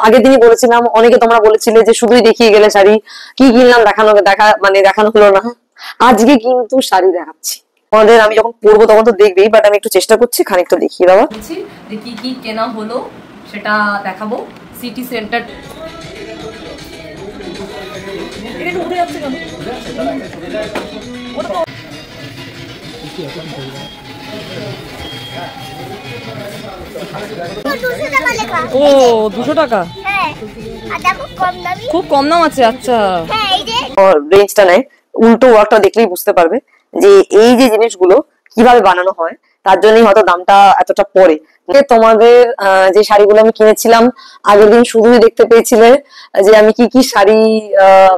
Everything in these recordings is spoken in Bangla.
আগের দিনই বলেছিলাম, অনেকে তোমরা বলেছিলে যে শুধুই দেখিয়ে গেলে শাড়ি, কি কিনলাম দেখানো হলো না। আজকে কিন্তু শাড়ি দেখাচ্ছি তোমাদের। আমি যখন পরবো তখন তো দেখবেই, বাট আমি একটু চেষ্টা করছি খানিকটা দেখিয়ে দেওয়া, যে কি কি কেনা হলো সেটা দেখাবো। সিটি সেন্টার উঠে যাচ্ছে কেন? ও 200 টাকা, খুব কম দাম আছে। আচ্ছা, রেঞ্জটা নেয়। উল্টো ওয়ার্কটা দেখলেই বুঝতে পারবে যে এই যে জিনিসগুলো কিভাবে বানানো হয়, তার জন্যই হয়তো দামটা এতটা পড়ে। তোমাদের যে শাড়িগুলো আমি কিনেছিলাম আগের দিন শুধুই দেখতে পেয়েছিলে যে আমি কি কি শাড়ি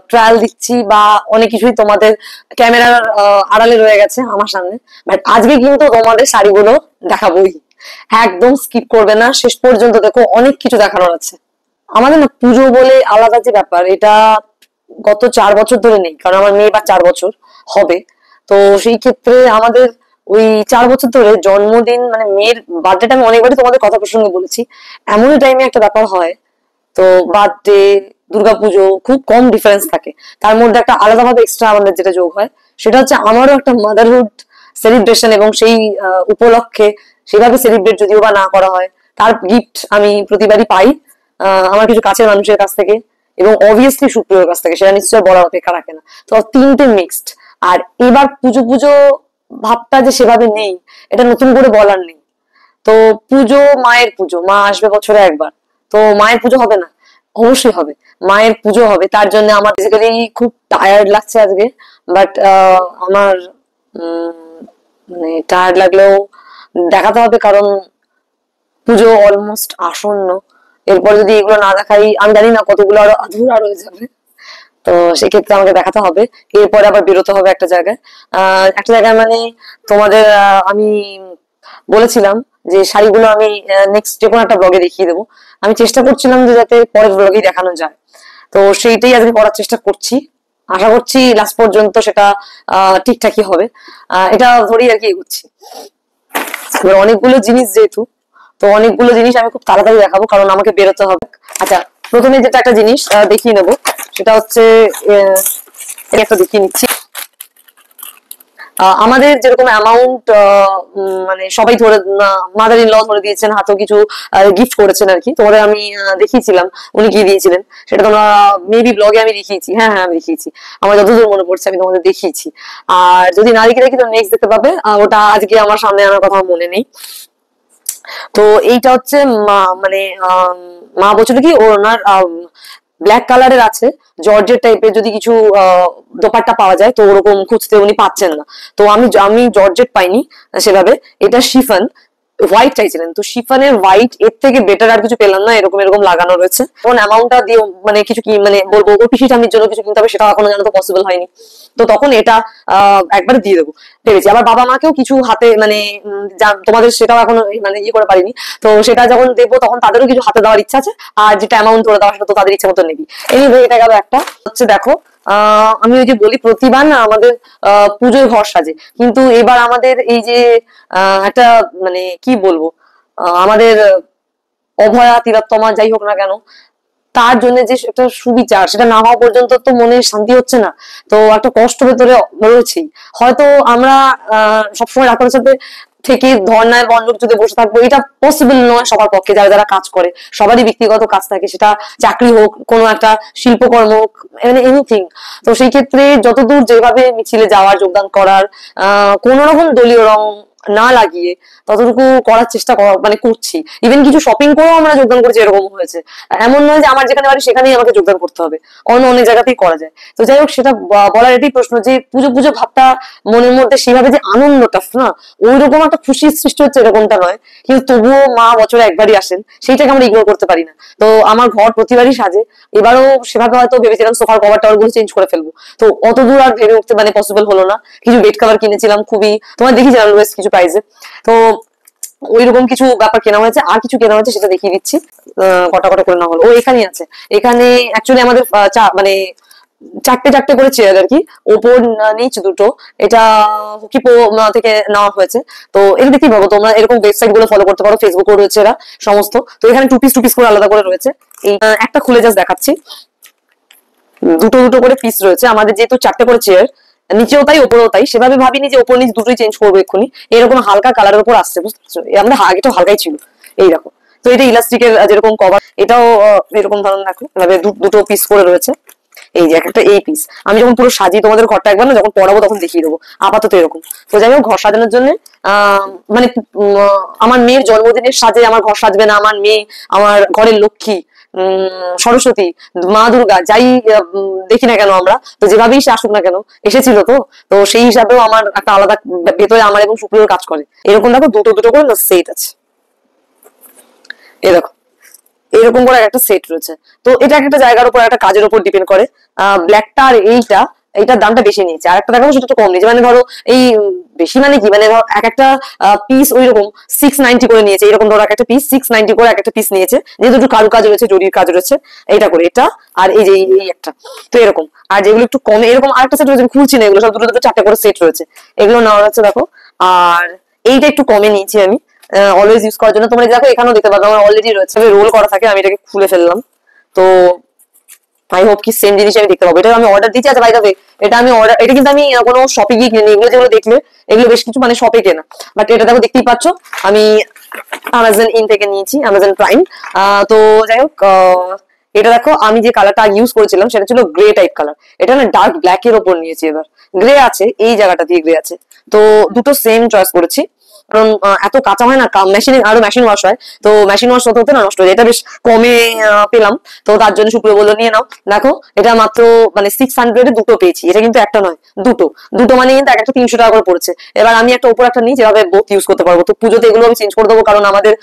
ট্রায়াল দিচ্ছি, বা অনেক কিছুই তোমাদের ক্যামেরার আড়ালে রয়ে গেছে আমার সামনে। বাট আজকে কিন্তু তোমাদের শাড়িগুলো দেখাবোই, একদম স্কিপ করবে না, শেষ পর্যন্ত দেখো, অনেক কিছু দেখানোর আছে। আমাদের না পুজো বলে আলাদা যে ব্যাপার, এটা গত 4 বছর ধরে নেই, কারণ আমার মেয়ে বা 4 বছর হবে। তো সেই ক্ষেত্রে আমাদের ওই 4 বছর ধরে জন্মদিন, মানে মেয়ের বার্থডেটা আমি অনেকবারই তোমাদের কথা প্রসঙ্গে বলেছি, এমনই টাইমে একটা ব্যাপার হয়। তো বার্থডে, দুর্গাপুজো, খুব কম ডিফারেন্স থাকে। তার মধ্যে একটা আলাদাভাবে এক্সট্রা আমাদের যেটা যোগ হয়, সেটা হচ্ছে আমারও একটা মাদারহুড সেলিব্রেশন, এবং সেই উপলক্ষে সেভাবে সেলিব্রেট যদিও বা না করা হয়, তার গিফট আমি প্রতিবারই পাই আমার কিছু কাছের মানুষের কাছ থেকে, এবং অবভিয়াসলি সুপ্রিয়র কাছ থেকে, সেটা নিশ্চয় বলার অপেক্ষা রাখে না। তো তিনটে মিক্সড। আর এবার পুজো পুজো ভাবটা যে সেভাবে নেই, এটা নতুন করে বলার নেই। তো পুজো, মায়ের পুজো, মা আসবে বছরে একবার, তো মায়ের পুজো হবে না? অবশ্যই হবে, মায়ের পুজো হবে। তার জন্য আমার বেসিক্যালি খুব টায়ার্ড লাগছে আজকে, বাট আমার মানে টায়ার্ড লাগলেও দেখাতে হবে, কারণ পুজো অলমোস্ট আসন্ন। এরপর যদি এগুলো না দেখাই, আমি জানি না কতগুলো আরো আধুরা রয়ে যাবে। তো সেক্ষেত্রে আমাকে দেখাতে হবে, এরপরে আবার বেরোতে হবে একটা জায়গায়। মানে তোমাদের আমি বলেছিলাম যে শাড়িগুলো আমি নেক্সট যে কোনো একটা ব্লগে দেখিয়ে দেবো। আমি চেষ্টা করছিলাম যে যাতে পরের ব্লগেই দেখানো যায়, তো সেইটাই আজকে করার চেষ্টা করছি। আশা করছি লাস্ট পর্যন্ত সেটা ঠিকঠাকই হবে। এটা ধরেই আর কি এগোচ্ছি। অনেকগুলো জিনিস যেহেতু, তো অনেকগুলো জিনিস আমি খুব তাড়াতাড়ি দেখাবো, কারণ আমাকে বেরোতে হবে। আচ্ছা, প্রথমে যেটা একটা জিনিস দেখিয়ে নেবো, সেটা হচ্ছে একটা দেখিয়ে নিচ্ছি। আমাদের যেরকম অ্যামাউন্ট, মানে সবাই ধরে, মাদার ইন ল ধরে দিয়েছেন, হাতেও কিছু গিফট করেছেন আর কি। তোমাদের আমি দেখিয়েছিলাম উনি কি দিয়েছিলেন, সেটা তোমরা মেবি ব্লগে আমি দেখিয়েছি। হ্যাঁ হ্যাঁ, আমি দেখিয়েছি, আমার যতদূর মনে পড়ছে আমি তোমাদের দেখিয়েছি। আর যদি না দেখি তো নেক্সট দেখতে পাবে, ওটা আজকে আমার সামনে আনার কথা মনে নেই। তো এইটা হচ্ছে মানে মা বলছিল কি ওনার ব্ল্যাক কালারের আছে, জর্জেট টাইপের যদি কিছু দোপাট্টা পাওয়া যায়, তো ওরকম খুঁজতে উনি পাচ্ছেন না। তো আমি জর্জেট পাইনি সেভাবে, এটা শিফন হোয়াইট চাইছিলেন, তো শিফনের হোয়াইট, এর থেকে বেটার আর কিছু পেলাম না। এরকম এরকম লাগানো রয়েছে, তখন অ্যামাউন্টটা দিয়ে মানে কিছু কি মানে বলবো, ওর পিসি ঠামির জন্য কিছু কিনতে হবে, সেটা এখনো জানো তো পসিবল হয়নি। তো তখন এটা একবারে দিয়ে দেবো ভেবেছি। আবার বাবা মাকেও কিছু হাতে মানে তোমাদের সেটাও এখনো মানে ইয়ে করে পারিনি, তো সেটা যখন দেখবো তখন তাদেরও কিছু হাতে দেওয়ার ইচ্ছা আছে। আর যেটা অ্যামাউন্ট ধরে দেওয়া, সেটা তো তাদের ইচ্ছা মতো নেবি। এনিওয়ে, এটা গেল একটা। হচ্ছে দেখো, আমি ওই যে বলি প্রতিবার না আমাদের পুজোয় ঘর সাজে, কিন্তু এবার আমাদের এই যে একটা মানে কি বলবো, আমাদের অভয়া তিলোত্তমা যাই হোক না কেন, তার জন্য যে একটা সুবিচার, সেটা না হওয়া পর্যন্ত তো মনে শান্তি হচ্ছে না। তো একটা কষ্ট ভেতরে রয়েছেই। হয়তো আমরা সবসময় ডাক্তারের সাথে থেকে ধর্নায় বন্ধ যদি বসে থাকবো, এটা পসিবল নয় সবার পক্ষে। যারা যারা কাজ করে, সবারই ব্যক্তিগত কাজ থাকে, সেটা চাকরি হোক, কোনো একটা শিল্পকর্ম হোক, মানে এনিথিং। তো সেই ক্ষেত্রে যতদূর যেভাবে মিছিলে যাওয়ার, যোগদান করার, কোন রকম দলীয় রং না লাগিয়ে ততটুকু করার চেষ্টা মানে করছি। ইভেন কিছু শপিং করেও আমরা যোগদান করেছি, এরকম হয়েছে। এমন নয় যে আমার যেখানে বাড়ি সেখানেই আমাকে যোগদান করতে হবে, অন্য অনেক জায়গাতেই করা যায়। তো যাই হোক, সেটা বলার এটাই প্রশ্ন যে পুজো পুজো ভাবটা মনের মধ্যে সেভাবে যে আনন্দটা না, ওই রকম একটা খুশির সৃষ্টি হচ্ছে এরকমটা নয়, কিন্তু তবুও মা বছরে একবারই আসেন, সেইটাকে আমরা ইগনোর করতে পারি না। তো আমার ঘর প্রতিবারই সাজে, এবারও সেভাবে হয়তো ভেবেছিলাম সোফার কভার টাওয়ার গুলো চেঞ্জ করে ফেলবো, তো অত দূর আর ভেবে উঠতে মানে পসিবল হলো না। কিছু বেড কভার কিনেছিলাম, খুবই তোমার দেখিয়েছিলাম লোয়েস্ট কিছু প্রাইসে। তো ওইরকম কিছু ব্যাপার কেনা হয়েছে, আর কিছু কেনা হয়েছে সেটা দেখিয়ে দিচ্ছি। কটা কটা করে না হলো, ও এখানেই আছে। এখানে অ্যাকচুয়ালি আমাদের মানে চারটে চারটে করে চেয়ার আর কি, ওপর নিচ দুটো, এটা হকিপো থেকে নেওয়া হয়েছে। তো এটা দেখতেই পাবো তোমরা, এরকম ওয়েবসাইট গুলো ফলো করতে পারো, ফেসবুকও রয়েছে এরা সমস্ত। তো এখানে টু পিস করে আলাদা করে রয়েছে। এই একটা খুলে জাস্ট দেখাচ্ছি, দুটো দুটো করে পিস রয়েছে। আমাদের যেহেতু চারটে করে চেয়ার, নিচেও তাই ওপরেও তাই, সেভাবে ভাবিনি যে ওপর নিচ দুটোই চেঞ্জ করবো এক্ষুনি, এরকম হালকা কালারের উপর আসছে, বুঝতে পারছো? আমরা আগে তো হালকাই ছিল, এই দেখো। তো এটা ইলাস্টিকের যেরকম কভার, এটাও এরকম ধরনের দেখো, এভাবে দুটো পিস করে রয়েছে। এই যে একটা এই পিস, আমি যখন পুরো সাজিয়ে তোমাদের ঘরটা একবার না যখন পড়াবো তখন দেখিয়ে দেবো, আপাতত এরকম। তো যাই হোক, ঘর সাজানোর জন্য মানে আমার মেয়ের জন্মদিনের সাজে আমার ঘর সাজবে না আমার মেয়ে, আমার ঘরের লক্ষ্মী, সরস্বতী, মা দুর্গা, যাই দেখি না কেন আমরা, তো যেভাবেই সে আসুক না কেন, এসেছিল তো, তো সেই হিসাবেও আমার একটা আলাদা ভেতরে আমার এবং শুক্রের কাজ করে। এরকম দেখো দুটো দুটো করে সেট আছে, এই দেখো এরকম করে একটা সেট রয়েছে। তো এটা একটা জায়গার উপর, একটা কাজের উপর ডিপেন্ড করে। ব্ল্যাকটা আর এইটার দামটা বেশি নিয়েছে, আর একটা দেখাবো সেটা একটু কম নিয়েছে। মানে ধরো এই বেশি মানে কি, মানে ধরো এক একটা পিস ওই রকম 690 করে নিয়েছে, এরকম ধরো এক একটা পিস 690 করে এক একটা পিস নিয়েছে, যেহেতু একটু কারু কাজ রয়েছে, জরির কাজ রয়েছে, এইটা করে এটা। আর এই যে এই একটা, তো এরকম। আর যেগুলো একটু কমে, এরকম আরেকটা সেট রয়েছে, খুলছি না এগুলো সব, দুটো দুটো চারটে করে সেট রয়েছে, এগুলো নেওয়া হচ্ছে দেখো। আর এইটা একটু কমে নিয়েছি আমি অলওয়েজ ইউজ করার জন্য। তোমরা দেখো এখানেও দেখতে পাবে আমার অলরেডি রয়েছে, রোল করা থাকে, আমি এটাকে খুলে ফেললাম। তো আই হোপ কি সেম জিনিস আমি দেখতে পাবো। এটা আমি অর্ডার দিচ্ছি। আচ্ছা, বাই দ্য ওয়ে, এটা আমি অর্ডার, এটা কিন্তু আমি কোনো শপে গিয়ে কিনি, এগুলো যেগুলো দেখলে এগুলো বেশ কিছু মানে শপে কেনা, বাট এটা দেখো দেখতেই পাচ্ছ আমি অ্যামাজন ইন থেকে নিয়েছি, অ্যামাজন প্রাইম। তো যাই হোক, এটা দেখো আমি যে কালারটা ইউজ করেছিলাম সেটা ছিল গ্রে টাইপ কালার, এটা না ডার্ক ব্ল্যাক এর ওপর নিয়েছি। এবার গ্রে আছে, এই জায়গাটা দিয়ে গ্রে আছে, তো দুটো সেম চয়েস করেছি। কারণ এত কাঁচা হয় না, মেশিনে আরো মেশিন ওয়াশ হয়, তো মেশিন ওয়াশ হতে হতে না নষ্ট হয়ে যায়। এটা বেশ কমে পেলাম, তো তার জন্য সুপ্রিয় বললো নিয়ে নাও। দেখো এটা মাত্র মানে 600 দুটো পেয়েছি, এটা কিন্তু একটা নয়, দুটো দুটো মানে কিন্তু একটা 300 টাকা করে পড়েছে। এবার আমি একটা উপর একটা নিই, যেভাবে বোথ ইউজ করতে পারবো। তো পুজোতে এগুলো আমি চেঞ্জ করে দেবো, কারণ আমাদের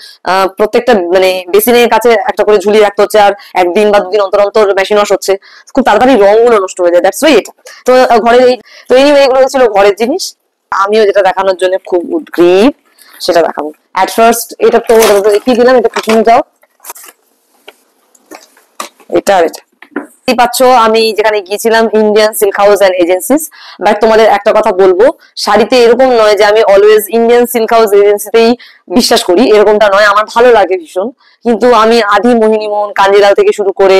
প্রত্যেকটা মানে বেসিনের কাছে একটা করে ঝুলিয়ে রাখতে হচ্ছে, আর একদিন বা দুদিন অন্তর অন্তর মেশিন ওয়াশ হচ্ছে, খুব তাড়াতাড়ি রঙগুলো নষ্ট হয়ে যায়, দ্যাটস ওয়াই এটা। তো ঘরের এই, তো এনিওয়ে এগুলো ছিল ঘরের জিনিস। আমিও যেটা দেখানোর জন্য খুব উদ্গ্রীব সেটা দেখাবো। এট ফার্স্ট এটা তো দেখিয়ে দিলাম, এটা পিছনে যাও, এটা আর এটা পাচ্ছ। আমি যেখানে গিয়েছিলাম Indian silk house and agencies, but তোমাদের একটা কথা বলবো, শাড়িতে এরকম নয় যে আমি অলওয়েজ ইন্ডিয়ান সিল্ক হাউস এজেন্সিতেই বিশ্বাস করি, এরকমটা নয়। আমার ভালো লাগে ভীষণ, কিন্তু আমি আদি মোহিনীমোহন, কাঞ্জিলাল থেকে শুরু করে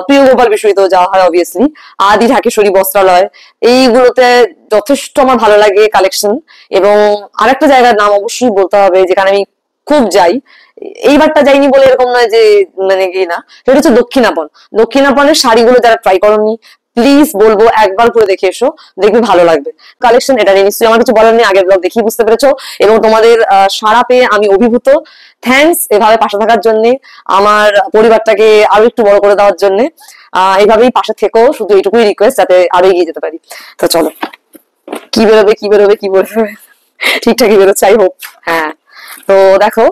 প্রিয় গোপাল বিশ্বজিৎ যাওয়া হয় অবভিয়াসলি, আদি ঢাকেশ্বরী বস্ত্রালয়, এইগুলোতে যথেষ্ট আমার ভালো লাগে কালেকশন। এবং আরেকটা জায়গার নাম অবশ্যই বলতে হবে যেখানে আমি খুব যাই, এইবারটা যাইনি বলে এরকম নয় যে মানে কি না, সেটা হচ্ছে দক্ষিণাপন। দক্ষিণাপনের শাড়িগুলো যারা ট্রাই করোনি, প্লিজ বলবো একবার করে দেখে এসো, দেখবে ভালো লাগবে কালেকশন। এটা নিয়ে নিশ্চয়ই আমার কিছু বলার নেই, আগের ব্লগ দেখেই বুঝতে পেরেছো। এবং তোমাদের সাড়া পেয়ে আমি অভিভূত, থ্যাঙ্কস এভাবে পাশে থাকার জন্য, আমার পরিবারটাকে আরো একটু বড় করে দেওয়ার জন্য। এইভাবেই পাশে থেকো, শুধু এইটুকুই রিকোয়েস্ট, যাতে আরো এগিয়ে যেতে পারি। তো চলো, কি বেরোবে কি বেরোবে কি বেরোবে, ঠিকঠাকই বেরোচ্ছে আই হোপ। হ্যাঁ, তো দেখো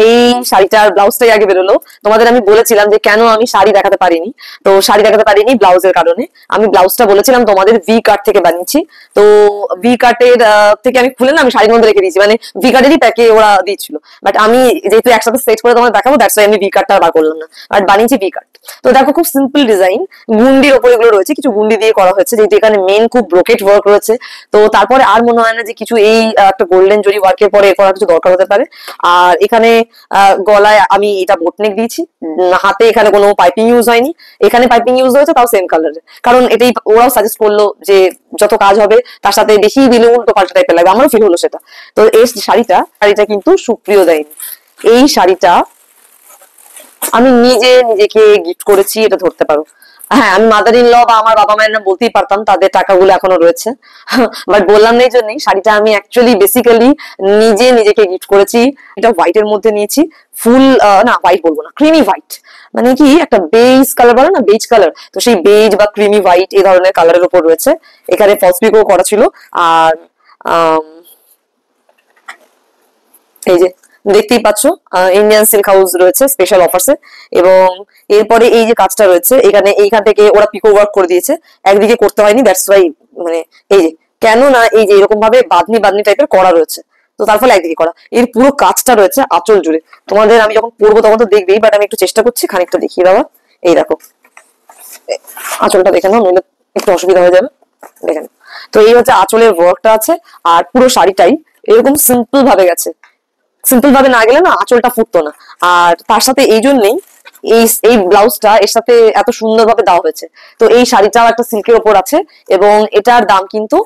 এই শাড়িটার ব্লাউজটাই আগে বেরোলো। তোমাদের আমি বলেছিলাম যে কেন আমি শাড়ি দেখাতে পারিনি, তো শাড়ি দেখাতে পারিনি ব্লাউজের কারণে। আমি ব্লাউজটা বলেছিলাম তোমাদের ভি কাট থেকে বানিয়েছি, তো ভি কাটের থেকে আমি খুলে না আমি শাড়ির মধ্যে রেখে দিয়েছি, মানে ভি কাটেরই প্যাকে ওরা দিয়েছিল, বাট আমি যেহেতু একসাথে সেট করে তোমাদের দেখাবো, দ্যাটস ওয়াই আমি ভি কাটটা বার করলাম না, বাট বানিয়েছি ভি কাট। তো দেখো খুব সিম্পল ডিজাইন, গুন্ডির ওপর এগুলো রয়েছে, কিছু গুন্ডি দিয়ে করা হয়েছে, যেহেতু এখানে মেন খুব ব্রোকেট ওয়ার্ক রয়েছে। তো তারপরে আর মনে হয় না যে কিছু এই একটা গোল্ডেন জরি ওয়ার্কের পরে এরপর কিছু দরকার হতে পারে। আর এখানে গলায় আমি এটা বোটনেক দিয়েছি, হাতে এখানে কোনো পাইপিং ইউজ হয়নি, এখানে পাইপিং ইউজ হয়েছে তাও সেম কালারের, কারণ এটাই ওরাও সাজেস্ট করলো যে যত কাজ হবে তার সাথে বেশি দিলে উল্টো পাল্টা টাইপের লাগবে, আমারও ফিল হলো সেটা। তো এই শাড়িটা কিন্তু সুপ্রিয় দেয়নি, এই শাড়িটা আমি নিজে নিজেকে গিফট করেছি, এটা ধরতে পারো। হ্যাঁ, আমি মাদার ইন ল বা আমার বাবা মায়ের নাম বলতেই পারতাম, তাদের টাকাগুলো এখনো রয়েছে, বাট বললাম না এই জন্যই। শাড়িটা আমি অ্যাকচুয়ালি বেসিক্যালি নিজে নিজেকে গিফট করেছি। এটা হোয়াইটের মধ্যে নিয়েছি, ফুল না হোয়াইট বলবো না, ক্রিমি হোয়াইট, মানে কি একটা বেজ কালার বলে না, বেজ কালার, তো সেই বেজ বা ক্রিমি হোয়াইট এই ধরনের কালারের উপর রয়েছে। এখানে ফলস পিকও করা ছিল, আর এই যে দেখতেই পাচ্ছ ইন্ডিয়ান সিল্ক হাউস রয়েছে স্পেশাল অফার্সে। এবং এরপরে এই যে কাজটা রয়েছে এখানে, এইখান থেকে ওরা পিকো ওয়ার্ক করে দিয়েছে, একদিকে করতে হয়নি, দ্যাটস ওয়াই মানে এই যে কেন না এই যে এরকম ভাবে বাঁধনি বাঁধনি টাইপের করা রয়েছে, তো তার ফলে একদিকে করা, এর পুরো কাজটা রয়েছে আঁচল জুড়ে। তোমাদের আমি যখন পরবো তখন তো দেখবেই, বাট আমি একটু চেষ্টা করছি খানিকটা দেখিয়ে দেওয়া। এই দেখো আঁচলটা দেখে নাও, নইলে একটু অসুবিধা হয়ে যাবে। দেখেন, তো এই হচ্ছে আঁচলের ওয়ার্কটা আছে। আর পুরো শাড়িটাই এরকম সিম্পল ভাবে গেছে। সিম্পল ভাবে না গেলে না আঁচলটা ফুটতো না। আর তার সাথে এই জন্যই এই এই ব্লাউজটা এর সাথে এত সুন্দরভাবে দেওয়া হয়েছে। তো এই শাড়িটাও একটা সিল্কের ওপর আছে এবং এটার দাম কিন্তু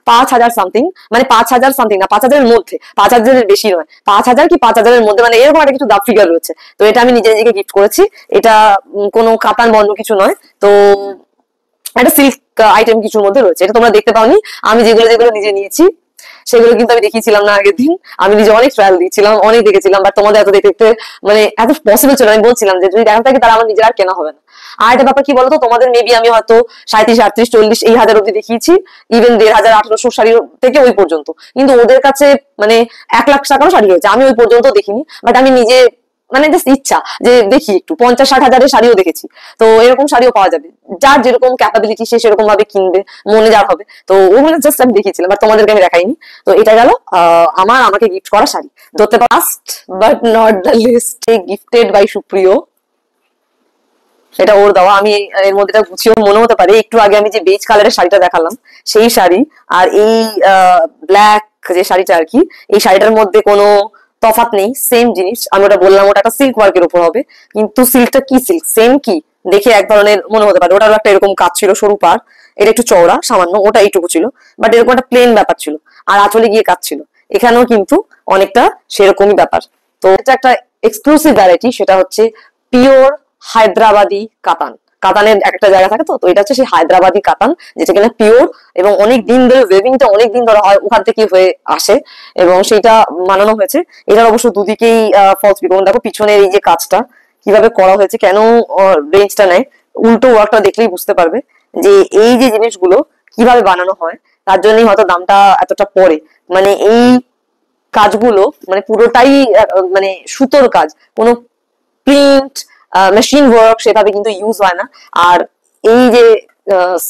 5,000 সামথিং, মানে 5,000 সামথিং না, 5,000-এর মধ্যে, 5,000-এর বেশি নয়, 5,000 কি 5,000-এর মধ্যে, মানে এরকম একটা কিছু দাম ফিগার রয়েছে। তো এটা আমি নিজে নিজেকে গিফট করেছি। এটা কোনো কাতান বন্ধ কিছু নয়। তো একটা সিল্ক আইটেম কিছুর মধ্যে রয়েছে। এটা তোমরা দেখতে পাওনি, আমি যেগুলো যেগুলো নিজে নিয়েছি সেগুলো কিন্তু আমি দেখিয়েছিলাম না আগের দিন। আমি নিজে অনেক ট্রায়াল দিয়েছিলাম, অনেক দেখেছিলাম, বাট তোমাদের এত দেখতে দেখতে মানে এত পসিবল ছিল। আমি বলছিলাম যে যদি দেখা থাকে তারা আমার নিজের আর কেনা হবে না। আর একটা ব্যাপার কি বলতো, তোমাদের মেবি আমি হয়তো 37, 38, 40 এই হাজার অব্দি দেখিয়েছি, ইভেন 1,500, 1,800 শাড়ি থেকে ওই পর্যন্ত। কিন্তু ওদের কাছে মানে 1,00,000 টাকারও শাড়ি রয়েছে, আমি ওই পর্যন্ত দেখিনি। বাট আমি নিজে মানে জাস্ট ইচ্ছা যে দেখি একটু 50-60 হাজারের শাড়িও দেখেছি। তো এরকম শাড়িও পাওয়া যাবে, যার যেরকম ক্যাপাবিলিটি সে সেরকম ভাবে কিনবে, মনে যার হবে। তো ওগুলো জাস্ট আমি দেখিয়েছিলাম, বাট তোমাদেরকে আমি দেখাইনি। তো এটা গেল আমাকে গিফট করা শাড়ি। ধরতে last but not the least, gifted by Supriyo. এটা ওর দেওয়া। আমি এর মধ্যে গুছিয়েও মনে হতে পারে একটু আগে আমি যে বেজ কালারের শাড়িটা দেখালাম সেই শাড়ি আর এই ব্ল্যাক যে শাড়িটা আর কি, এই শাড়িটার মধ্যে কোনো তফাৎ নেই, সেম জিনিস। আমি ওটা বললাম ওটা একটা সিল্ক ওয়ার্কের উপর হবে, কিন্তু সিল্কটা কি সিল্ক সেম কি দেখে এক ধরনের মনে হতে পারে। ওটারও একটা এরকম কাজ ছিল, সরু পার, এটা একটু চওড়া সামান্য, ওটা এইটুকু ছিল, বাট এরকম একটা প্লেন ব্যাপার ছিল। আর আঁচলে গিয়ে কাজ ছিল, এখানেও কিন্তু অনেকটা সেরকমই ব্যাপার। তো এটা একটা এক্সক্লুসিভ ভ্যারাইটি, সেটা হচ্ছে পিওর হায়দ্রাবাদি কাতান। কাতানের একটা জায়গা থাকে, তো এটা হচ্ছে সেই হায়দ্রাবাদি কাতান, যেটা কিনা পিওর এবং অনেক দিন ধরে ওয়েভিংটা অনেক দিন ধরে হয়, ওখান থেকে হয়ে আসে এবং সেটা বানানো হয়েছে। এটার অবশ্য দুদিকেই ফলস পিকো, দেখো পিছনের এই যে কাজটা কিভাবে করা হয়েছে, কেন রেঞ্জটা নেয়, উল্টো ওয়ার্কটা দেখলেই বুঝতে পারবে যে এই যে জিনিসগুলো কিভাবে বানানো হয়, তার জন্যই হয়তো দামটা এতটা পড়ে। মানে এই কাজগুলো মানে পুরোটাই মানে সুতোর কাজ, কোনো প্রিন্ট মেশিন ওয়ার্ক সেভাবে কিন্তু ইউজ হয় না। আর এই যে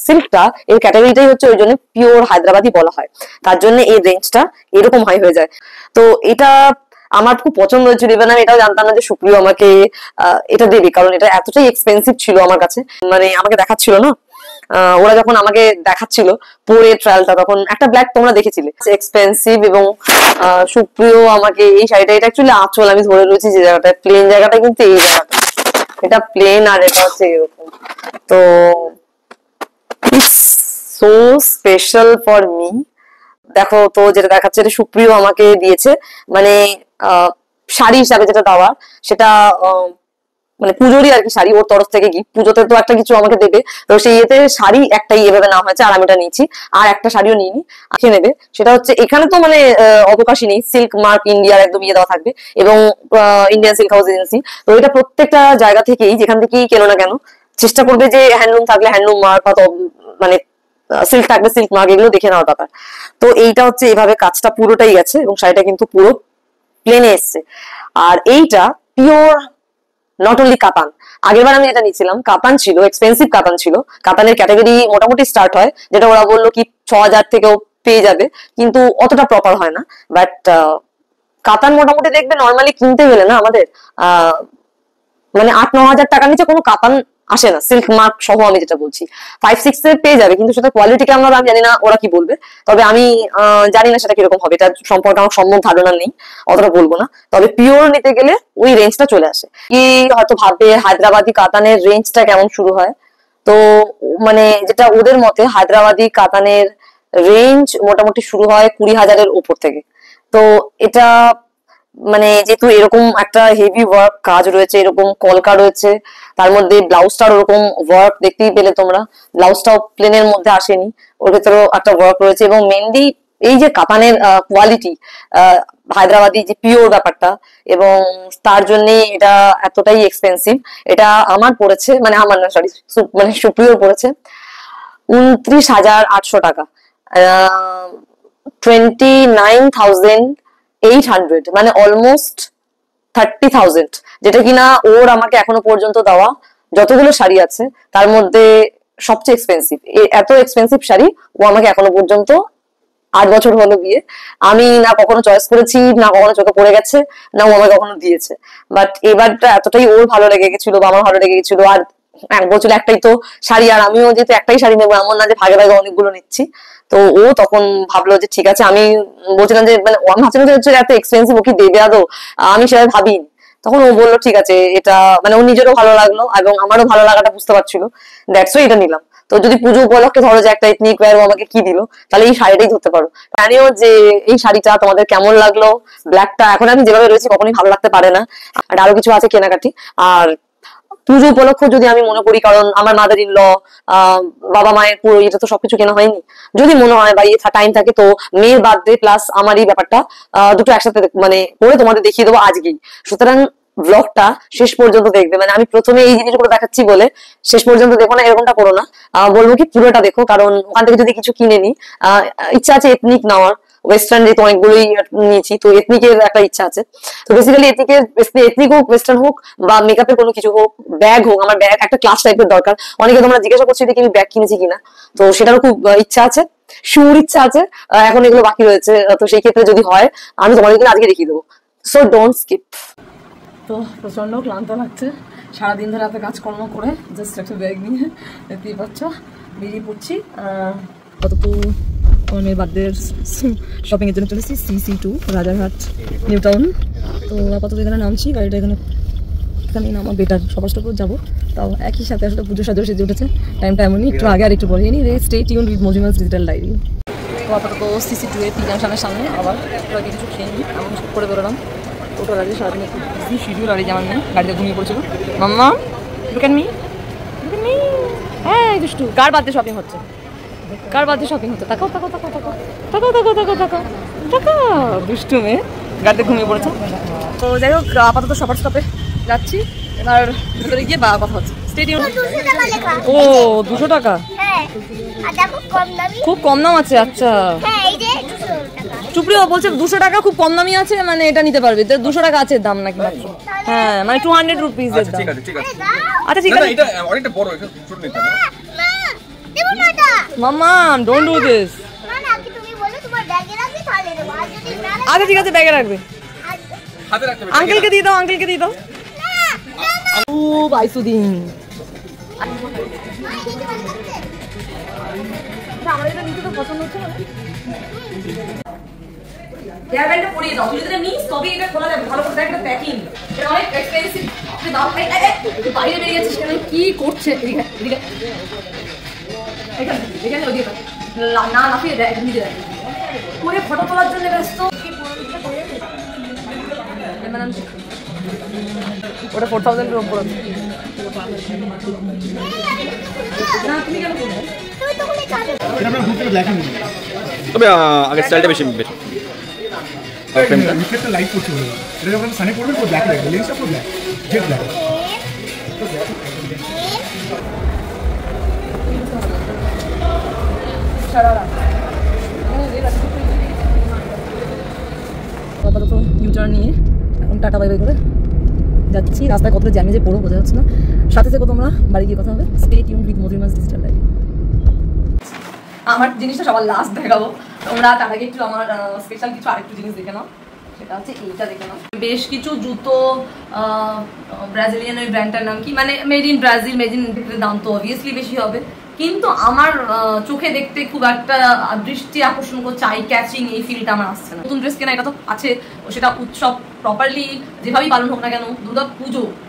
সিল্কটা, এর ক্যাটাগরিটাই হচ্ছে ওই জন্য পিওর হায়দ্রাবাদি বলা হয়, তার জন্য এই রেঞ্জটা এরকম হাই হয়ে যায়। তো এটা আমার খুব পছন্দ হয়েছিল, ইভেন আমি এটাও জানতাম না যে সুপ্রিয় আমাকে এটা দেবে, কারণ এটা এতটাই এক্সপেন্সিভ ছিল আমার কাছে। মানে আমাকে দেখাচ্ছিল না, ওরা যখন আমাকে দেখাচ্ছিল পরে ট্রায়ালটা, তখন একটা ব্ল্যাক তোমরা দেখেছিলে এক্সপেন্সিভ, এবং সুপ্রিয় আমাকে এই শাড়িটা, এটা অ্যাকচুয়ালি আঁচল আমি ধরে রয়েছি যে জায়গাটা প্লেন, জায়গাটা কিন্তু এই জায়গাটা, এটা প্লেন আর এটা হচ্ছে এরকম। তো সো স্পেশাল ফর মি। দেখো তো যেটা দেখাচ্ছে এটা সুপ্রিয় আমাকে দিয়েছে, মানে শাড়ি হিসাবে যেটা দেওয়া সেটা মানে পুজোরই আর কি শাড়ি, ওর তরফ থেকে গিফট। পুজোতে তো একটা কিছু আমাকে দেবে, তো সেই ইয়েতে শাড়ি একটাই এভাবে নেওয়া হয়েছে, আর আমি এটা নিয়েছি। আর একটা শাড়িও নিইনি, আঁকে নেবে। সেটা হচ্ছে এখানে তো মানে অবকাশই নেই, সিল্ক মার্ক ইন্ডিয়ার একদম ইয়ে দেওয়া থাকবে এবং ইন্ডিয়ান সিল্ক হাউস এজেন্সি। তো এটা প্রত্যেকটা জায়গা থেকেই যেখান থেকেই কেনো না কেন চেষ্টা করবে যে হ্যান্ডলুম থাকলে হ্যান্ডলুম মার্ক, মানে সিল্ক থাকবে সিল্ক মার্ক, এগুলো দেখে নেওয়ার ব্যাপার। তো এইটা হচ্ছে এভাবে কাজটা পুরোটাই গেছে এবং শাড়িটা কিন্তু পুরো প্লেনে এসছে। আর এইটা পিওর নট অনলি কাতান। আগেরবার আমি যেটা নিয়েছিলাম কাতান ছিল, এক্সপেন্সিভ কাতান ছিল। কাতানের ক্যাটাগরি মোটামুটি স্টার্ট হয়, যেটা ওরা বললো কি 6,000 থেকেও পেয়ে যাবে, কিন্তু অতটা প্রপার হয় না। বাট কাতান মোটামুটি দেখবে নর্মালি কিনতে গেলে না আমাদের মানে 8-9 হাজার টাকার নিচে কোনো কাতান আসে না, সিল্ক মার্ক সহ আমি যেটা বলছি। 5-6 এ পেয়ে যাবে, কিন্তু সেটা কোয়ালিটি কেমন হবে আমি জানি না, ওরা কি বলবে। তবে আমি জানি না সেটা কিরকম হবে, এটা সম্পর্কে আমার সম্যক ধারণা নেই, অতটা বলবো না। তবে পিওর নিতে গেলে ওই রেঞ্জটা চলে আসে। কি হয়তো ভাববে হায়দ্রাবাদি কাতানের রেঞ্জটা কেমন শুরু হয়, তো মানে যেটা ওদের মতে হায়দ্রাবাদি কাতানের রেঞ্জ মোটামুটি শুরু হয় 20,000-এর উপর থেকে। তো এটা মানে যেহেতু এরকম একটা হেভি ওয়ার্ক কাজ রয়েছে, এরকম কলকা রয়েছে, তার মধ্যে ব্লাউজটার ওরকম ওয়ার্ক দেখতেই পেলে তোমরা, ব্লাউজটাও প্লেনের মধ্যে আসেনি, ওর ভেতরেও একটা ওয়ার্ক রয়েছে। এবং মেনলি এই যে কাতানের কোয়ালিটি, হায়দ্রাবাদি যে পিওর ব্যাপারটা, এবং তার জন্য এটা এতটাই এক্সপেন্সিভ। এটা আমার পড়েছে, মানে আমার না সরি, মানে সুপ্রিয় পড়েছে 29,800 টাকা, 29,800, মানে অলমোস্ট 30,000, যেটা কিনা ওর আমাকে এখনো পর্যন্ত দেওয়া যতগুলো শাড়ি আছে তার মধ্যে সবচেয়ে এক্সপেন্সিভ। এত এক্সপেন্সিভ শাড়ি ও আমাকে এখনো পর্যন্ত, 8 বছর হলো বিয়ে, আমি না কখনো চয়েস করেছি, না কখনো চোখে পড়ে গেছে, না ও আমাকে কখনো দিয়েছে। বাট এবারটা এতটাই ওর ভালো লেগে গেছিল বা আমার ভালো লেগে গেছিল। আর বলছিল একটাই তো শাড়ি, আর আমিও যেহেতু একটাই শাড়ি নেবো, এমন না যে ভাগে ভাগে অনেকগুলো নিচ্ছি। তো ও তখন ভাবলো যে ঠিক আছে, আমি বলছিলাম যে মানে আমি ভাবছিলাম যে এত এক্সপেন্সিভ ও কি দেবে আদৌ, আমি সেটা ভাবিনি। তখন ও বললো ঠিক আছে, এটা মানে ও নিজেরও ভালো লাগলো এবং আমারও ভালো লাগাটা বুঝতে পারছিল, দ্যাটস ওয়াই এটা নিলাম। তো যদি পুজো উপলক্ষে ধরো যে একটা এথনিক ওয়্যার আমাকে কি দিল, তাহলে এই শাড়িটাই ধরতে পারো। জানিও যে এই শাড়িটা তোমাদের কেমন লাগলো। ব্ল্যাকটা এখন আমি যেভাবে রয়েছি কখনোই ভালো লাগতে পারে না, আর আরো কিছু আছে কেনাকাটি। আর পুজো উপলক্ষে যদি আমি মনে করি, কারণ আমার মাদার ইন ল, বাবা মায়ের পুরো এটা তো সবকিছু কেনা হয়নি, যদি মনে হয় বা ইয়ে টাইম থাকে, তো মেয়ের বার্থডে প্লাস আমার এই ব্যাপারটা দুটো একসাথে মানে করে তোমাদের দেখিয়ে দেবো আজকেই। সুতরাং ব্লগটা শেষ পর্যন্ত দেখবে, মানে আমি প্রথমে এই জিনিসগুলো দেখাচ্ছি বলে শেষ পর্যন্ত দেখো না, এরকমটা করো না। বলবো কি পুরোটা দেখো, কারণ ওখান থেকে যদি কিছু কিনে নি, ইচ্ছা আছে এথনিক নেওয়ার, ওয়েস্টার্ন যেহেতু অনেকগুলোই নিয়েছি, তো এথনিকের একটা ইচ্ছা আছে। তো বেসিক্যালি এথনিক হোক, ওয়েস্টার্ন হোক, বা মেকআপের কোনো কিছু হোক, ব্যাগ হোক, আমার ব্যাগ একটা ক্লাস টাইপের দরকার। অনেকে তোমরা জিজ্ঞাসা করছো দেখি আমি ব্যাগ কিনেছি কিনা, তো সেটারও খুব ইচ্ছা আছে, শিওর ইচ্ছা আছে। এখন এগুলো বাকি রয়েছে, তো সেই ক্ষেত্রে যদি হয় আমি তোমাদের কিন্তু আজকে দেখিয়ে দেবো, সো ডোন্ট স্কিপ। তো প্রচন্ড ক্লান্ত লাগছে, সারাদিন ধরে এত কাজকর্ম করে জাস্ট একটা ব্যাগ নিয়ে দেখতেই পাচ্ছ বেরিয়ে পড়ছি। কতটুকু আমার মেয়ের বার্থডে শপিং এর জন্য চলেছি CC2 রাজারহাট নিউ টাউন। তো আপাতত এখানে নামছি, গাড়িটা এখানে নামা বেটার, সবার স্টপে যাবো। তাও একই সাথে আসলে পুজো সাজো সেজে উঠেছে, টাইমটা এমনই, একটু আগে আর একটু পরে। Any stay tuned with Majumas digital diary. তো আপাতত CC2 এর জাংশনের সামনে আবার কিছু খেয়ে নিই, এমন করে বেরোলাম। টোটাল আজকে সারাদিন একটু বিজি শিডিউল, আর এই যেমন নেই, গাড়িতে ঘুমিয়ে পড়ছিল। মাম্মা লুক এট মি, হ্যাঁ দুষ্টু। কার বার্থডে শপিং হচ্ছে, কার বার্থডে শপিং হচ্ছে, তাকাও তাকাও তাকাও তাকাও তাকাও তাকাও তাকাও তাকাও তাকাও, দুষ্টু মেয়ে গাড়িতে ঘুমিয়ে পড়েছে। তো যাই হোক, আপাতত সবার স্টপে যাচ্ছি, এবার ভিতরে গিয়ে বা কথা হচ্ছে। স্টেডিয়াম ও 200 টাকা, খুব কম দাম আছে। আচ্ছা চুপড়ি বলছে 200 টাকা খুব কম দামি আছে, মানে এটা নিতে পারবে। 200 টাকা আছে দাম নাকি মাত্র? হ্যাঁ মানে 200 রুপিস এর দাম। আচ্ছা ঠিক আছে, এটা অনেকটা বড়, এটা ছোট নিতে না। মাম্মা ডোন্ট ডু দিস। আচ্ছা ঠিক আছে, ব্যাগে রাখবে। হাতে রাখতে হবে। আঙ্কেলকে দিয়ে দাও, আঙ্কেলকে দিয়ে দাও। ও বাইসুদিন আমার এটা নিতে তো পছন্দ হচ্ছে না। হেয়ার ব্যান্ডটা পরিয়ে দাও, তুই যদি নিস তবে এটা খোলা যাবে। ভালো করে দেখ, এটা প্যাকিং, এটা অনেক এক্সপেন্সিভ। আপনি দাও, তুই বাইরে বেরিয়ে যাচ্ছিস কেন, কি করছে? এদিকে এদিকে এখানে এখানে ওদিকে না লাফিয়ে দেয়, নিজে দেয় করে ফটো তোলার জন্য ব্যস্ত। ওটা 4000 এর উপর। না তুমি কেন করবে? এটা আমরা ঘুরতে দেখেন, তবে আগে স্টাইলটা বেশি বেশি ফ্রেমটা রিফ্লেক্টর লাইট করতে হবে। এটা যখন সানে পড়বে পুরো ব্ল্যাক লাগবে, লেন্সটা পুরো ব্ল্যাক, জেড ব্ল্যাক। আপাতত ইউটার্ন নিয়ে এখন টাটা বাই বাই করে যাচ্ছি। রাস্তায় কতটা জ্যামে যে পড়ো বোঝা যাচ্ছে না। সাথে থেকে তোমরা বাড়ি গিয়ে কথা হবে। Stay tuned with Majumas digital diary. আমার জিনিসটা সবার লাস্ট দেখাবো, তোমরা তার আগে একটু আমার স্পেশাল কিছু আরেকটু জিনিস দেখে নাও। সেটা হচ্ছে এইটা দেখে নাও। বেশ কিছু জুতো, ব্রাজিলিয়ান ওই ব্র্যান্ডটার নাম কি, মানে made in Brazil, made in দাম তো অবভিয়াসলি বেশি হবে, কিন্তু আমার চোখে দেখতে খুব একটা দৃষ্টি আকর্ষণ করছে, আই ক্যাচিং এই ফিলটা আমার আসছে না। নতুন ড্রেস কেনা এটা তো আছে, সেটা উৎসব প্রপারলি যেভাবেই পালন হোক না কেন, দুর্গা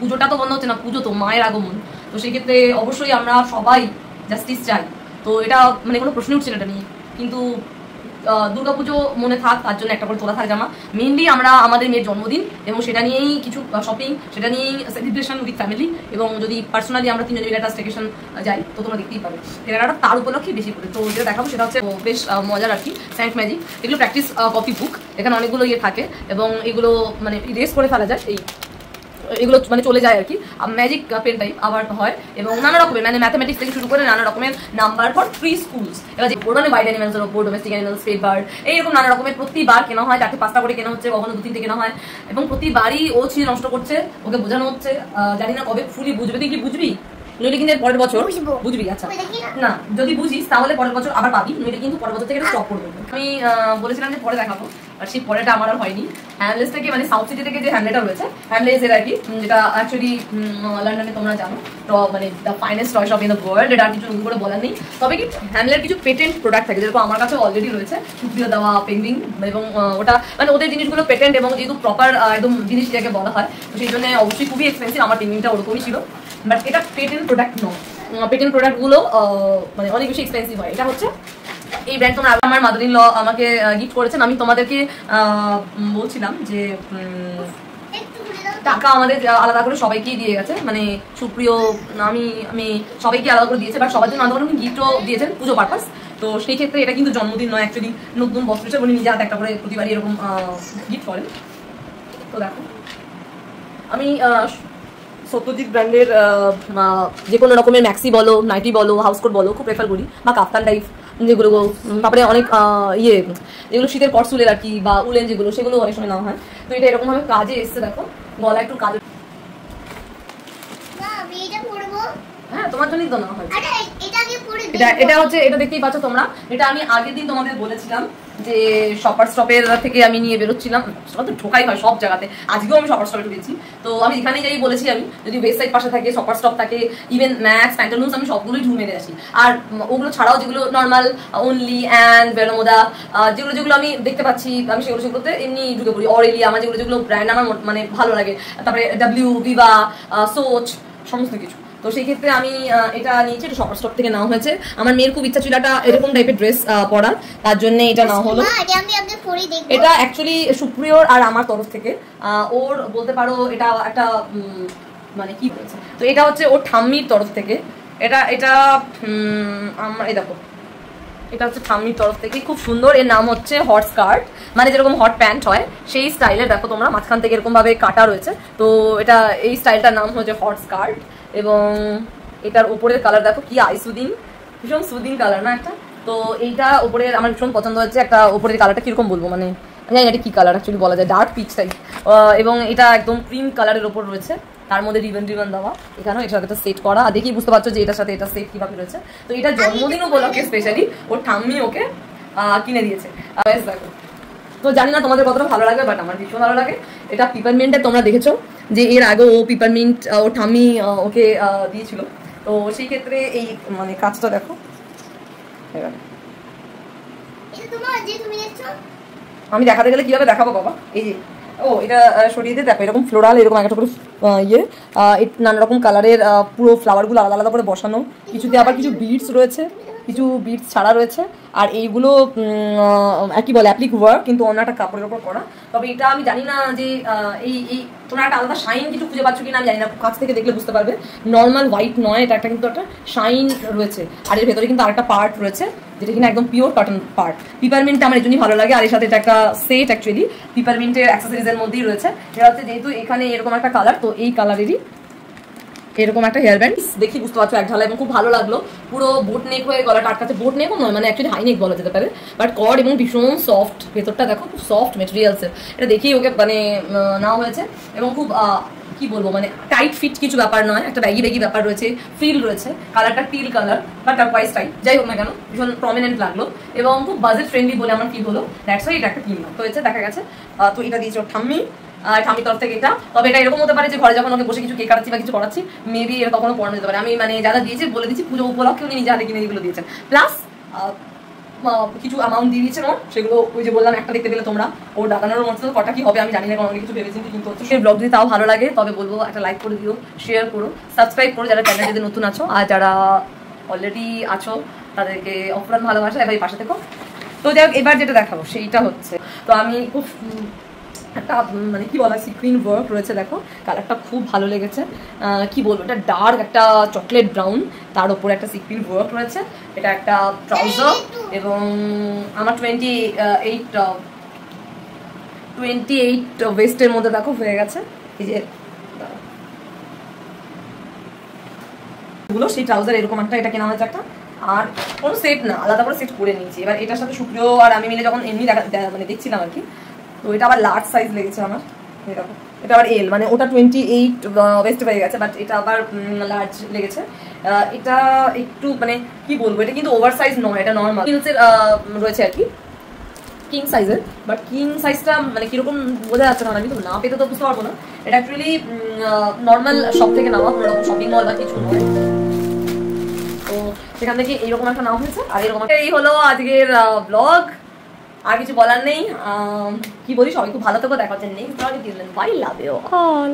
পুজোটা তো বন্ধ হচ্ছে না, পুজো তো মায়ের আগমন, তো সেই ক্ষেত্রে অবশ্যই আমরা সবাই জাস্টিস চাই। তো এটা মানে কোনো প্রশ্ন উঠছে না এটা নিয়ে, কিন্তু দুর্গাপুজো মনে থাক তার জন্য একটা করে তোলা থাক জামা। মেইনলি আমরা আমাদের মেয়ের জন্মদিন এবং সেটা নিয়েই কিছু শপিং, সেটা নিয়েই সেলিব্রেশন উইথ ফ্যামিলি, এবং যদি পার্সোনালি আমরা 3 জন মিলে একটা স্টেকেশন যাই তো তোমরা দেখতেই পাবে। কেনাকাটা তার উপলক্ষে বেশি করে। তো যেটা দেখাবো সেটা হচ্ছে বেশ মজার আর কি, সেন্ট ম্যাজিক। এগুলো প্র্যাকটিস কপি বুক, এখানে অনেকগুলো ইয়ে থাকে এবং এগুলো মানে ইরেজ করে ফেলা যায়, এগুলো মানে চলে যায় আর কি। ম্যাজিক পেন টাইপ আবার হয়, এবং নানা রকমের মানে ম্যাথমেটিক্স থেকে শুরু করে নানা রকমের নাম্বার ফর প্রি স্কুলস। এবার যে বোর্ড বাইড অ্যানিমেলসের ওপর, ডোমেস্টিক অ্যানিমেলস, স্টেট বার্ড, এইরকম নানা রকমের প্রতিবার কেনা হয়। 4-5টা করে কেনা হচ্ছে, কখনো 2-3টে কেনা হয়, এবং প্রতিবারই ও ছিঁড়ে নষ্ট করছে, ওকে বোঝানো হচ্ছে। জানি না কবে ফুলি বুঝবে, তুই কি বুঝবি? নইলে কিন্তু পরের বছর বুঝবি। আচ্ছা না, যদি বুঝিস তাহলে পরের বছর আবার পাবি, নইলে কিন্তু পরের বছর থেকে স্টপ করবে। আমি বলেছিলাম যে পরে দেখাবো, আর সেই পরেটা আমার আর হয়নি। হ্যামলেস থেকে মানে সাউথ সিটি থেকে যে হ্যামলেটা রয়েছে, হ্যামলেসের আর কি, যেটা অ্যাকচুয়ালি লন্ডনে তোমরা জানো মানে the finest toy shop in the world, এটা আর কিছু নতুন করে বলার নেই। তবে কি হ্যামলের কিছু পেটেন্ট প্রোডাক্ট থাকে, যেরকম আমার কাছে অলরেডি রয়েছে সুপ্রিয় দেওয়া পেঙ্গুইন, এবং ওটা মানে ওদের জিনিসগুলো পেটেন্ট এবং যেহেতু প্রপার একদম জিনিস যেটাকে বলা হয়, তো সেই জন্য অবশ্যই খুবই এক্সপেন্সিভ। আমার পেঙ্গুইনটা ওরকমই ছিল, বাট এটা পেটেন্ট প্রোডাক্ট নয়। পেটেন্ট প্রোডাক্টগুলো মানে অনেক বেশি এক্সপেন্সিভ হয়। এটা হচ্ছে এই ব্র্যান্ড, তোমরা আমার মাদার ইন ল আমাকে গিফট করেছেন। আমি তোমাদেরকে বলছিলাম যে টাকা আমাদের আলাদা করে সবাইকেই দিয়ে গেছে, মানে সুপ্রিয় আমি সবাইকে আলাদা করে দিয়েছে, বাট সবার জন্য আলাদা করে গিফটও দিয়েছেন পুজো পারপাস। তো সেই ক্ষেত্রে এটা কিন্তু জন্মদিন নয়, অ্যাকচুয়ালি নতুন বস্ত্র হিসেবে উনি নিজে হাতে একটা করে প্রতিবারই এরকম গিফট করেন। তো দেখো আমি সত্যজিৎ ব্র্যান্ডের যে কোনো রকমের ম্যাক্সি বলো, নাইটি বলো, হাউসকোট বলো খুব প্রেফার করি, বা কাফতান টাইপ যেগুলো, তারপরে অনেক যেগুলো শীতের কটসুলের আর কি, বা উলেন যেগুলো, সেগুলো অনেক সময় নেওয়া হয়। তো এটা এরকম ভাবে কাজে এসছে, দেখো গলা একটু কাজে, হ্যাঁ তোমার জন্যই তো নেওয়া হয়। এটা হচ্ছে, এটা দেখতেই পাচ্ছ তোমরা, এটা আমি আগের দিন তোমাদের বলেছিলাম যে শপার স্টপের থেকে আমি নিয়ে বেরোচ্ছিলাম, তো ঢোকাই হয় সব জায়গাতে, আজকেও আমি শপার স্টপে ঢুকেছি। তো আমি এখানে যাই বলেছি, আমি যদি ওয়েস্ট সাইড পাশে থাকে, শপার স্টপ থাকে, ইভেন ম্যাক্স, প্যান্টালুন্স, আমি সবগুলোই ঢুকে মেরে আসি। আর ওগুলো ছাড়াও যেগুলো নর্মাল অনলি অ্যান্ড বেরোমোদা, যেগুলো আমি দেখতে পাচ্ছি, আমি সেগুলোতে এমনি ঢুকে পড়ি। অরেলি আমার যেগুলো ব্র্যান্ড আমার মানে ভালো লাগে, তারপরে ডাব্লিউ, ভিভা, সোচ, সমস্ত কিছু। তো সেই ক্ষেত্রে আমি এটা নিয়েছি, এটা শপার স্টপ থেকে নেওয়া হয়েছে। আমার মেয়ের খুব ইচ্ছা ছিল একটা এরকম টাইপের ড্রেস পরার, তার জন্য এটা নেওয়া হলো। এটা অ্যাকচুয়ালি সুপ্রিয়র আর আমার তরফ থেকে, ওর বলতে পারো এটা একটা মানে কি বলছে, তো এটা হচ্ছে ওর ঠাম্মির তরফ থেকে। এটা আমার এই দেখো, এটা হচ্ছে ঠাম্মির তরফ থেকে, খুব সুন্দর। এর নাম হচ্ছে হট স্কার্ট, মানে যেরকম হট প্যান্ট হয় সেই স্টাইলের। দেখো তোমরা মাঝখান থেকে এরকম ভাবে কাটা রয়েছে, তো এটা এই স্টাইলটার নাম হচ্ছে হট স্কার্ট। এবং এটার উপরের কালার দেখো কি আইসুদিং, ভীষণ সুদিং কালার না একটা। তো এইটা উপরের আমার ভীষণ পছন্দ হচ্ছে। একটা উপরের কালারটা কিরকম বলবো, মানে জানি এটা কি কালার অ্যাকচুয়ালি বলা যায়, ডার্ক পিচ টাইপ। এবং এটা একদম ক্রিম কালারের ওপর রয়েছে, তার মধ্যে রিবন দেওয়া, এখানেও এটার সাথে সেট করা। আর দেখেই বুঝতে পারছো যে এটার সাথে এটা সেট কিভাবে রয়েছে। তো এটা জন্মদিন উপলক্ষে স্পেশালি ওর ঠাম্মি ওকে কিনে দিয়েছে। দেখো, তো জানি না তোমাদের কতটা ভালো লাগবে, বাট আমার ভীষণ ভালো লাগে। এটা পিপারমিন্টে তোমরা দেখেছো যে এর আগে ও পিপারমিন্ট ওর ঠাম্মি ওকে দিয়েছিল। তো সেই ক্ষেত্রে এই মানে কাজটা দেখো, আমি দেখাতে গেলে কিভাবে দেখাবো বাবা, এই যে এটা সরিয়ে দিয়ে দেখো, এরকম ফ্লোরাল, এরকম একটা করে নানা রকম কালারের পুরো ফ্লাওয়ারগুলো আলাদা আলাদা করে বসানো, কিছুতে আবার কিছু বিডস রয়েছে, কিছু বিটস ছাড়া রয়েছে। আর এইগুলো কি বলে অ্যাপ্লিক ওয়ার্ক, কিন্তু অন্য একটা কাপড়ের ওপর করা। তবে এটা আমি জানি না যে এই তোমরা একটা আলাদা শাইন কিছু খুঁজে পাচ্ছ কিনা আমি জানি না, কাছ থেকে দেখলে বুঝতে পারবে। নর্মাল হোয়াইট নয়, এটা একটা কিন্তু একটা শাইন রয়েছে। আর এর ভেতরে কিন্তু আরেকটা পার্ট রয়েছে, যেটা কিনা একদম পিওর কটন পার্ট। পিপারমিন্টটা আমার এই জন্যই ভালো লাগে। আর এর সাথে এটা একটা সেট, অ্যাকচুয়ালি পিপারমিন্টের অ্যাক্সেসরিজের মধ্যেই রয়েছে। এটা হচ্ছে যেহেতু এখানে এরকম একটা কালার, তো এই কালারেরই এরকম একটা হেয়ার ব্যান্ড দেখি বুঝতে পারছো এক ঢালা, এবং খুব ভালো লাগলো। পুরো বোট নেক হয়ে গলাটা আটকাচ্ছে, বোট নেকও নয়, মানে অ্যাকচুয়ালি হাই নেক বলা যেতে পারে, বাট কর্ড এবং ভীষণ সফট। ভেতরটা দেখো খুব সফট মেটেরিয়ালসের, এটা দেখেই ওকে মানে নেওয়া হয়েছে। এবং খুব কি বলবো, মানে টাইট ফিট কিছু ব্যাপার নয়, একটা ব্যাগি ব্যাপার রয়েছে, ফিল রয়েছে। কালারটা টিল কালার বা টার্কোয়াইজ টাইপ, যাই হোক না কেন ভীষণ প্রমিনেন্ট লাগলো এবং খুব বাজেট ফ্রেন্ডলি বলে আমার ফিল হলো। দ্যাটস ওয়াই এটা একটা কিনলাম। তো হচ্ছে দেখা গেছে, তো এটা দিয়েছে ওর ঠাম্মি, ঠাম্মির তরফ থেকে এটা। তবে এটা এরকম হতে পারে যে ঘরে যখন ওকে বসে কিছু কেক কাটাচ্ছি বা কিছু করাচ্ছি, মেবি এটা তখনও পড়ানো যেতে পারে। আমি মানে যারা দিয়েছে বলে দিচ্ছি, পুজো উপলক্ষে উনি নিজে হাতে কিনে এগুলো দিয়েছেন, প্লাস কিছু অ্যামাউন্ট দিয়ে দিয়েছেন ওর। সেগুলো ওই যে বললাম একটা দেখতে গেলে তোমরা ওর দাদানোর মতো কটা কি হবে আমি জানি না, কারণ অনেক কিছু ভেবেচিন্তি কিন্তু হচ্ছে। সেই ব্লগ যদি তাও ভালো লাগে তবে বলবো একটা লাইক করে দিও, শেয়ার করো, সাবস্ক্রাইব করো যারা চ্যানেলে যদি নতুন আছো, আর যারা অলরেডি আছো তাদেরকে অফুরান ভালোবাসা, এবার পাশে থেকো। তো যাই হোক, এবার যেটা দেখাবো সেইটা হচ্ছে, তো আমি খুব একটা মানে কি বলা, সিকুইন ওয়ার্ক রয়েছে, দেখো কালারটা খুব ভালো লেগেছে। কি বলবো, এটা ডার্ক একটা চকলেট ব্রাউন, তার উপরে একটা সিকুইন ওয়ার্ক রয়েছে। এটা একটা ট্রাউজার, এবং আমার 28 ওয়েস্টের মধ্যে দেখো হয়ে গেছে। এই যে সেই ট্রাউজার এরকম একটা, এটা কেনা হয়েছে একটা, আর কোনো সেট না, আলাদা করে সেট করে নিয়েছি। এবার এটার সাথে সুপ্রিয় আর আমি মিলে যখন এমনি মানে দেখছিলাম আর কি, তো এটা আবার লার্জ সাইজ লেগেছে আমার। এটা আবার এল, মানে ওটা 28 ওয়েস্ট হয়ে গেছে, বাট এটা আবার লার্জ লেগেছে। এটা একটু মানে কি বলবো, এটা কিন্তু ওভার সাইজ নয়, এটা নর্মাল হিলসের রয়েছে আর কি। কিং সাইজের, বাট কিং সাইজটা মানে কিরকম বোঝা যাচ্ছে না, আমি তো না পেতে তো বুঝতে পারবো না। এটা অ্যাকচুয়ালি নর্মাল শপ থেকে নেওয়া, কোনো রকম শপিং মল বা কিছু নয়। তো সেখান থেকে এইরকম একটা নাম হয়েছে। আর এরকম এই হলো আজকের ব্লগ। আর কিছু বলার নেই, কি বলি, সবাই খুব ভালো থেকো, দেখা হচ্ছে নেক্সট ব্লগে। Bye, love you all.